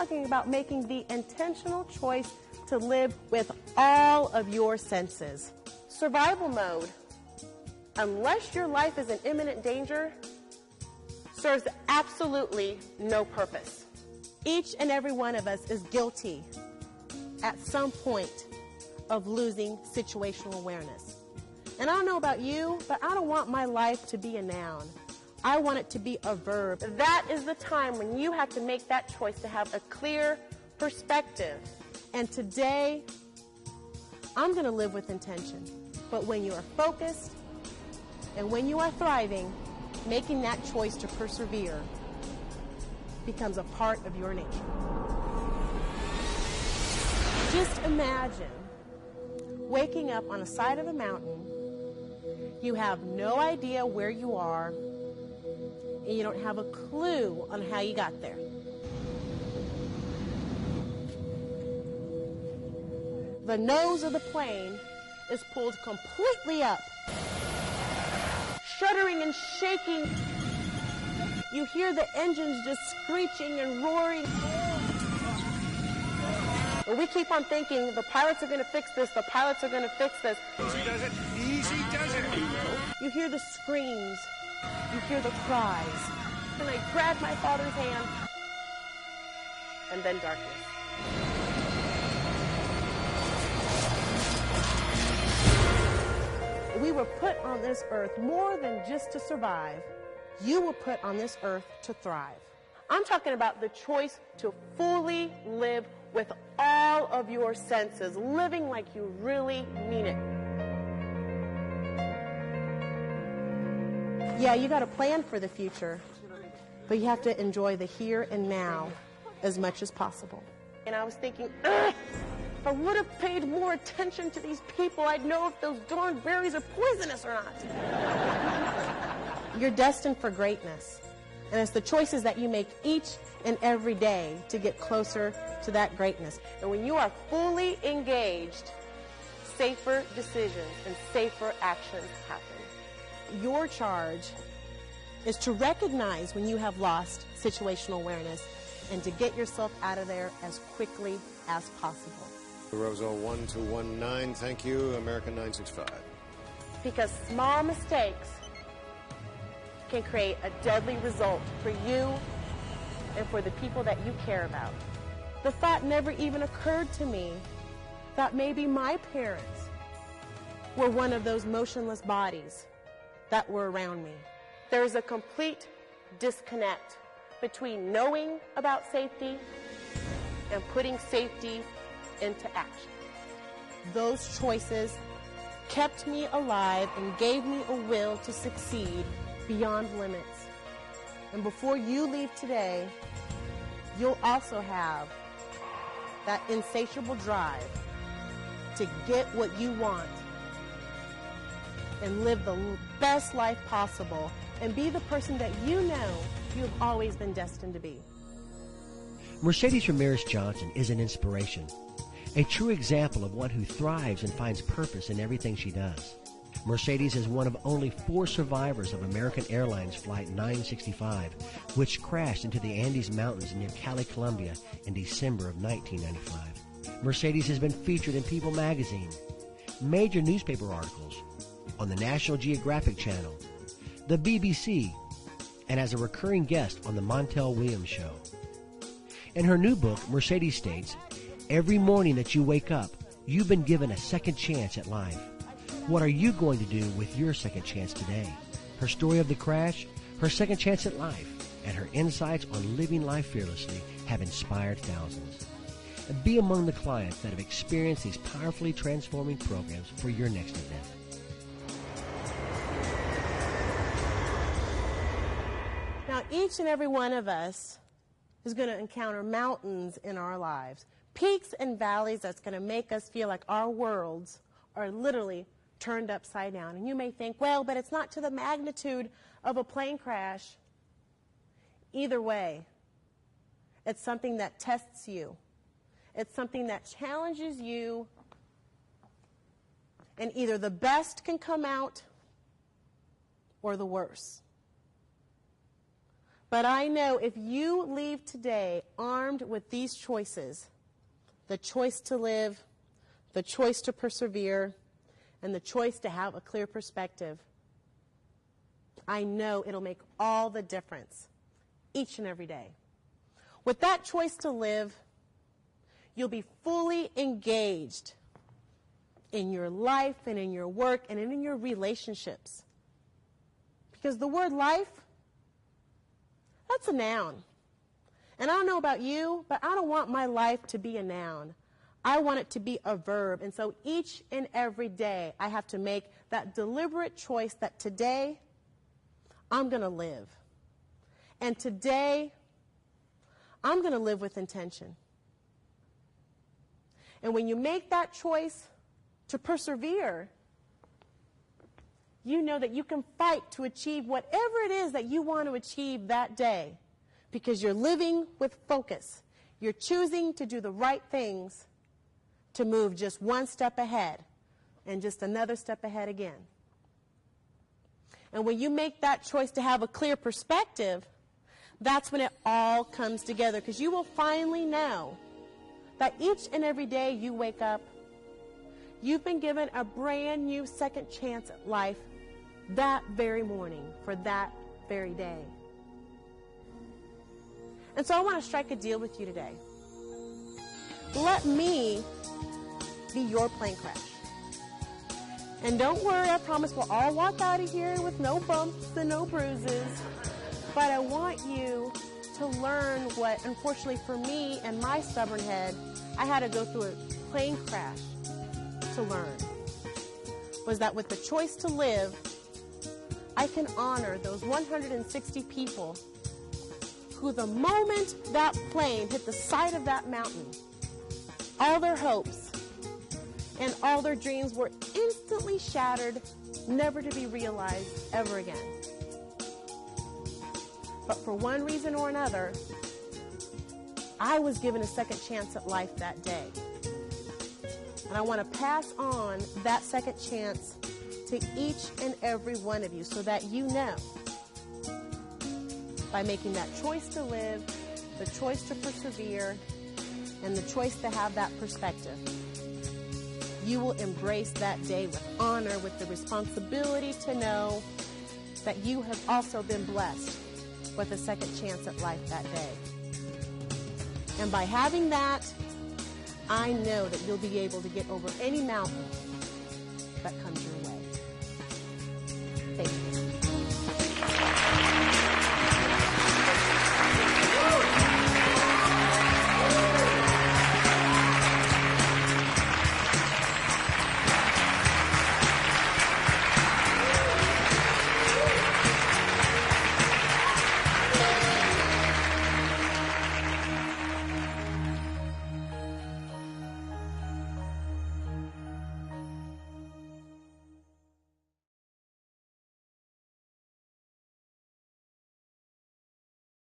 talking about making the intentional choice to live with all of your senses. Survival mode, unless your life is in imminent danger, serves absolutely no purpose. Each and every one of us is guilty at some point of losing situational awareness. And I don't know about you, but I don't want my life to be a noun. I want it to be a verb. That is the time when you have to make that choice to have a clear perspective. And today, I'm going to live with intention. But when you are focused and when you are thriving, making that choice to persevere becomes a part of your nature. Just imagine waking up on a side of a mountain. You have no idea where you are, and you don't have a clue on how you got there. The nose of the plane is pulled completely up, shuddering and shaking. You hear the engines just screeching and roaring. And we keep on thinking, the pilots are going to fix this, the pilots are going to fix this. Easy does it, easy does it. You hear the screams, you hear the cries. And I grabbed my father's hand, and then darkness. We were put on this earth more than just to survive. You were put on this earth to thrive. I'm talking about the choice to fully live with all of your senses, living like you really mean it. Yeah, you got to plan for the future, but you have to enjoy the here and now as much as possible. And I was thinking, if I would have paid more attention to these people, I'd know if those darn berries are poisonous or not. You're destined for greatness, and it's the choices that you make each and every day to get closer to that greatness. And when you are fully engaged, safer decisions and safer actions happen. Your charge is to recognize when you have lost situational awareness and to get yourself out of there as quickly as possible. Roseau 1219, thank you, American 965. Because small mistakes can create a deadly result for you and for the people that you care about. The thought never even occurred to me that maybe my parents were one of those motionless bodies that were around me. There's a complete disconnect between knowing about safety and putting safety into action. Those choices kept me alive and gave me a will to succeed beyond limits. And before you leave today, you'll also have that insatiable drive to get what you want and live the best life possible and be the person that you know you've always been destined to be. Mercedes Ramirez Johnson is an inspiration, a true example of one who thrives and finds purpose in everything she does. Mercedes is one of only 4 survivors of American Airlines Flight 965, which crashed into the Andes Mountains near Cali, Colombia in December of 1995. Mercedes has been featured in People magazine, major newspaper articles, on the National Geographic Channel, the BBC, and as a recurring guest on the Montel Williams Show. In her new book, Mercedes states, "Every morning that you wake up, you've been given a second chance at life. What are you going to do with your second chance today?" Her story of the crash, her second chance at life, and her insights on living life fearlessly have inspired thousands. Be among the clients that have experienced these powerfully transforming programs for your next event. Now, each and every one of us is going to encounter mountains in our lives, peaks and valleys that's going to make us feel like our worlds are literally turned upside down. And you may think, well, but it's not to the magnitude of a plane crash. Either way, it's something that tests you. It's something that challenges you, and either the best can come out or the worst. But I know if you leave today armed with these choices, the choice to live, the choice to persevere, and the choice to have a clear perspective, I know it'll make all the difference each and every day. With that choice to live, you'll be fully engaged in your life and in your work and in your relationships. Because the word life, that's a noun. And I don't know about you, but I don't want my life to be a noun. I want it to be a verb. And so each and every day, I have to make that deliberate choice that today, I'm going to live. And today, I'm going to live with intention. And when you make that choice to persevere, you know that you can fight to achieve whatever it is that you want to achieve that day, because you're living with focus. You're choosing to do the right things to move just one step ahead and just another step ahead again. And when you make that choice to have a clear perspective, that's when it all comes together, because you will finally know that each and every day you wake up, you've been given a brand new second chance at life that very morning for that very day. And so I want to strike a deal with you today. Let me be your plane crash. And don't worry, I promise we'll all walk out of here with no bumps and no bruises. But I want you to learn what, unfortunately for me and my stubborn head, I had to go through a plane crash to learn. Was that with the choice to live, I can honor those 160 people who, the moment that plane hit the side of that mountain, all their hopes and all their dreams were instantly shattered, never to be realized ever again. But for one reason or another, I was given a second chance at life that day. And I want to pass on that second chance to each and every one of you so that you know, by making that choice to live, the choice to persevere, and the choice to have that perspective, you will embrace that day with honor, with the responsibility to know that you have also been blessed with a second chance at life that day. And by having that, I know that you'll be able to get over any mountain that comes your way. Thank you.